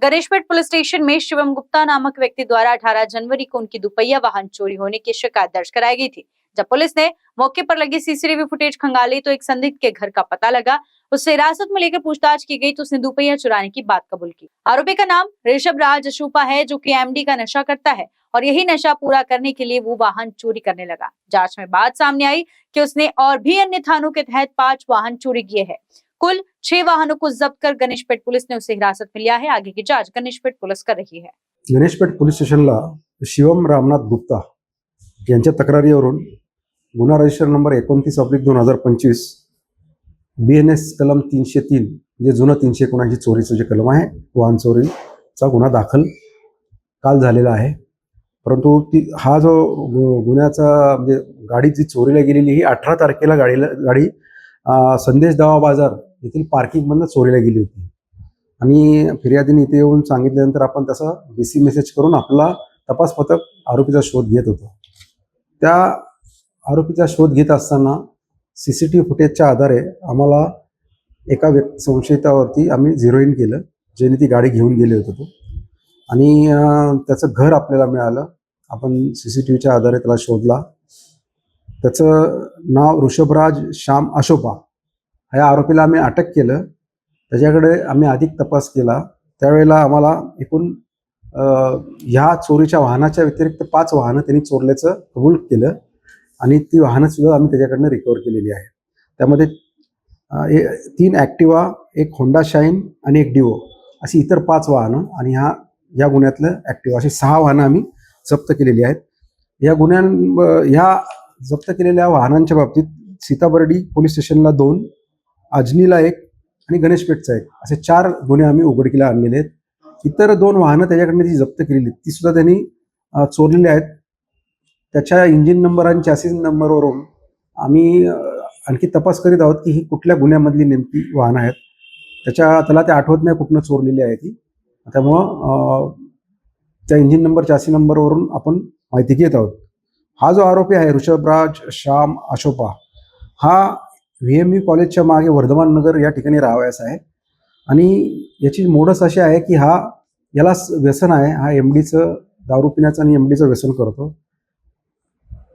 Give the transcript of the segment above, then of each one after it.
Ganeshpeth police station में शिवम गुप्ता नामक व्यक्ति द्वारा 18 जनवरी को उनकी दुपहिया वाहन चोरी होने की शिकायत दर्ज कराई गई थी। जब पुलिस ने मौके पर लगी सीसीटीवी फुटेज खंगाली तो एक संदिग्ध के घर का पता लगा। उससे हिरासत में लेकर पूछताछ की गई तो उसने दुपहिया चुराने की बात कबूल की। आरोपी का नाम ऋषभ राज अशोपा है, जो कि एमडी का नशा करता है और यही नशा पूरा करने के लिए वो वाहन चोरी करने लगा। जांच में बात सामने आई कि उसने और भी अन्य थानों के तहत 5 वाहन चोरी किए हैं। कुल 6 वाहनों को जब्त कर गणेशपेट पुलिस ने उसे हिरासत में लिया है। आगे की जांच गणेशपेट पुलिस कर रही है। गणेशपेट पोलीस स्टेशनला शिवम रामनाथ गुप्ता यांच्या तक्रारीवरून गुन्हा रजिस्टर नंबर 29/2025 BNS कलम 303 जे जुनं 379 चोरीचं जे कलम आहे, वाहन चोरीचा गुन्हा दाखल काल झालेला आहे। परंतु हा जो गुन्ह्याचा म्हणजे गाडी जी चोरीला गेलेली ही 18 तारखेला गाडी संदेश दावा बाजार येथील पार्किंगमधनं चोरीला गेली होती आणि फिर्यादीने इथे येऊन सांगितल्यानंतर आपण तसा BC मेसेज करून आपला तपास पथक आरोपीचा शोध घेत होतो। त्या आरोपीचा शोध घेत असताना CCTV फुटेजच्या आधारे आम्हाला एका संशयितावरती आम्ही झिरो इन केलं, ज्याने ती गाडी घेऊन गेले होते तो आणि त्याचं घर आपल्याला मिळालं। आपण CCTVच्या आधारे त्याला शोधला। त्याचं नाव ऋषभराज श्याम अशोपा, ह्या आरोपीला आम्ही अटक केलं। त्याच्याकडे आम्ही अधिक तपास केला। त्यावेळेला आम्हाला एकूण ह्या चोरीच्या वाहनाच्या व्यतिरिक्त 5 वाहनं त्यांनी चोरल्याचं कबूल केलं आणि ती वाहनं सुद्धा आम्ही त्याच्याकडनं रिकवर केलेली आहे। त्यामध्ये 3 ॲक्टिवा, एक होंडा शाईन आणि एक डिओ अशी इतर 5 वाहनं आणि या गुन्ह्यातलं ॲक्टिवा अशी 6 वाहनं आम्ही जप्त केलेली आहेत। ह्या जप्त केलेल्या वाहनांच्या बाबतीत सीताबर्डी पोलीस स्टेशनला 2, अजनीला 1 आणि गणेशपेठचा 1 असे 4 गुन्हे आम्ही उघडकीला आणलेले आहेत। इतर 2 वाहनं त्याच्याकडनं जी जप्त केलेली ती सुद्धा त्यांनी चोरलेली आहेत। त्याच्या इंजिन नंबर आणि चॅसिस नंबरवरून आम्ही आणखी तपास करीत आहोत की ही कुठल्या गुन्ह्यामधली नेमकी वाहनं आहेत। त्याला ते आठवत नाही कुठनं चोरलेली आहे ती, त्यामुळं त्या इंजिन नंबर चॅसिस नंबरवरून आपण माहिती घेत आहोत। हा जो आरोपी आहे ऋषभराज श्याम अशोपा, हा VME कॉलेजच्या मागे वर्धमान नगर या ठिकाणी राहावयास आहे आणि याची मोडस अशी आहे की याला व्यसन आहे। हा MDचं दारू पिण्याचं आणि MDचं व्यसन करतो।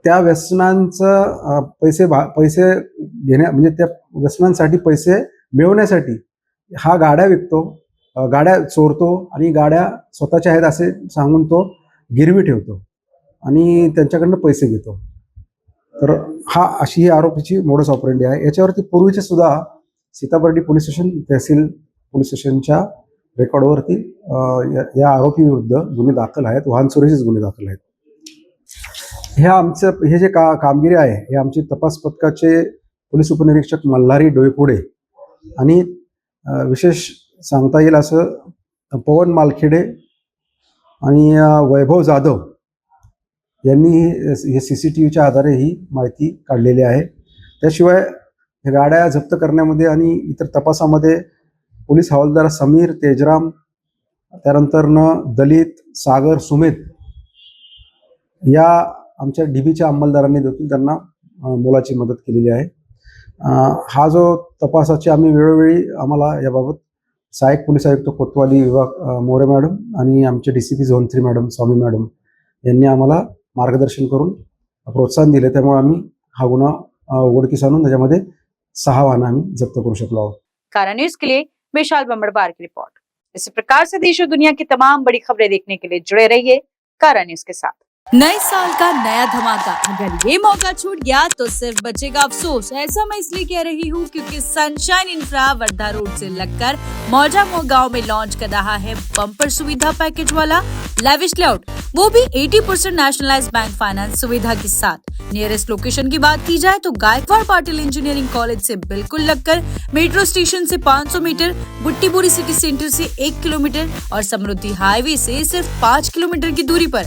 त्या व्यसनांचं पैसे घेण्या म्हणजे त्या व्यसनांसाठी पैसे मिळवण्यासाठी हा गाड्या विकतो, गाड्या चोरतो आणि गाड्या स्वतःच्या आहेत असे सांगून तो गिरवी ठेवतो आणि त्यांच्याकडनं पैसे घेतो। तर अशी ही आरोपीची मोडस ऑपरेंडी आहे। याच्यावरती पूर्वीचे सुद्धा सीताबर्डी पोलीस स्टेशन, तहसील पोलीस स्टेशनच्या रेकॉर्डवरती या आरोपी विरुद्ध गुन्हे दाखल आहेत, वाहन चोरीचेच गुन्हे दाखल आहेत। हे जे कामगिरी आहे हे आमचे तपास पथकाचे पोलीस उपनिरीक्षक मल्हारी डोईपुडे आणि विशेष सांगता येईल असं पवन मालखेडे आणि वैभव जाधव यांनी हे CCTVच्या आधारे ही माहिती काढलेली आहे। त्याशिवाय हे गाड्या जप्त करण्यामध्ये आणि इतर तपासामध्ये पोलीस हवालदार समीर तेजराम, त्यानंतरनं दलित, सागर, सुमित या आमच्या DBच्या अंमलदारांनी देखील त्यांना मोलाची मदत केलेली आहे। हा जो तपासाची आम्ही वेळोवेळी आम्हाला याबाबत सहाय्यक पोलीस आयुक्त कोतवाली विभाग मोरे मॅडम आणि आमचे DCP झोन 3 मॅडम स्वामी मॅडम यांनी आम्हाला मार्गदर्शन करून प्रोत्साहन दिले। त्यामुळे आम्ही हा गुन्हा उघडकीस आणून त्याच्यामध्ये 6 वाहनं आम्ही जप्त करू शकलो आहोत। कारा न्यूज के लिए विशाल बम्बड़बार की रिपोर्ट। इसी प्रकार से देश और दुनिया की तमाम बड़ी खबरें देखने के लिए जुड़े रहिए कारा न्यूज के साथ। नए साल का नया धमाका, अगर ये मौका छूट गया तो सिर्फ बचेगा अफसोस। ऐसा मैं इसलिए कह रही हूँ क्योंकि सनशाइन इंफ्रा वर्धा रोड से लगकर मौजा गांव में लॉन्च कर रहा है बम्पर सुविधा पैकेज वाला लेविश लेआउट, वो भी 80% नेशनलाइज्ड बैंक फाइनेंस सुविधा के साथ। नियरेस्ट लोकेशन की बात की जाए तो गायकवाड़ पाटिल इंजीनियरिंग कॉलेज से बिल्कुल लगकर, मेट्रो स्टेशन से 500 मीटर, बुट्टीपुरी सिटी सेंटर से 1 किलोमीटर और समृद्धि हाईवे से सिर्फ 5 किलोमीटर की दूरी पर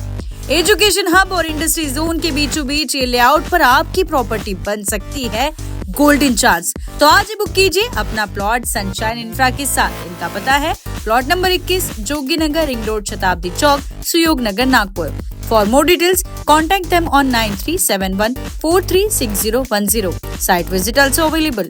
एजुकेशन हब और इंडस्ट्री जोन के बीचों बीच ये लेआउट पर आपकी प्रॉपर्टी बन सकती है गोल्डन चांस। तो आज ही बुक कीजिए अपना प्लॉट सनशाइन इंफ्रा के साथ। इनका पता है plot number 21, Jogi Nagar, ring road, Shatabdi Chowk, Suyog Nagar, Nagpur. For more details contact them on 9371436010। Site visit also available।